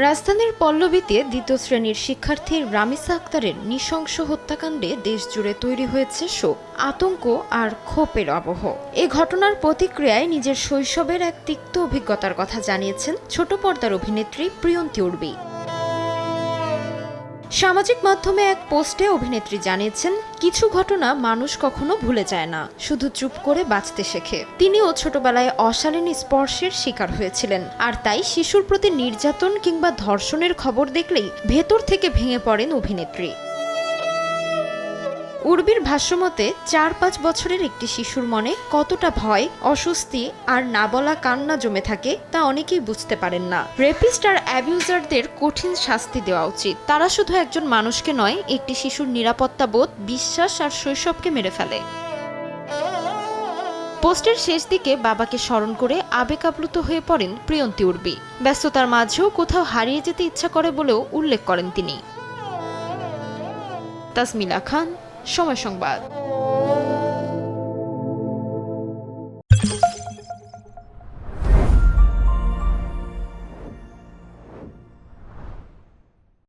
রাজধানীর পল্লবীতে দ্বিতীয় শ্রেণীর শিক্ষার্থী রামিসা আক্তারের নৃশংস হত্যাকাণ্ডে দেশজুড়ে তৈরি হয়েছে শোক, আতঙ্ক আর ক্ষোভের আবহ। এ ঘটনার প্রতিক্রিয়ায় নিজের শৈশবের এক তিক্ত অভিজ্ঞতার কথা জানিয়েছেন ছোট পর্দার অভিনেত্রী প্রিয়ন্তী উর্বি। সামাজিক মাধ্যমে এক পোস্টে অভিনেত্রী জানিয়েছেন, কিছু ঘটনা মানুষ কখনো ভুলে যায় না, শুধু চুপ করে বাঁচতে শেখে। তিনিও ছোটবেলায় অশালীন স্পর্শের শিকার হয়েছিলেন, আর তাই শিশুর প্রতি নির্যাতন কিংবা ধর্ষণের খবর দেখলেই ভেতর থেকে ভেঙে পড়েন অভিনেত্রী। উর্বির ভাষ্যমতে ৪-৫ বছরের একটি শিশুর মনে কতটা ভয়, অস্বস্তি আর না বলা কান্না জমে থাকে তা অনেকেই বুঝতে পারেন না। রেপিস্ট আর অ্যাবিউজারদের কঠিন শাস্তি দেওয়া উচিত। তারা শুধু একজন মানুষকে নয়, একটি শিশুর নিরাপত্তা বোধ, বিশ্বাস আর শৈশবকে মেরে ফেলে। পোস্টের শেষ দিকে বাবাকে স্মরণ করে আবেগ আপ্লুত হয়ে পড়েন প্রিয়ন্তী উর্বি। ব্যস্ততার মাঝেও কোথাও হারিয়ে যেতে ইচ্ছা করে বলেও উল্লেখ করেন তিনি। তাসমিলা খান, সময় সংবাদ।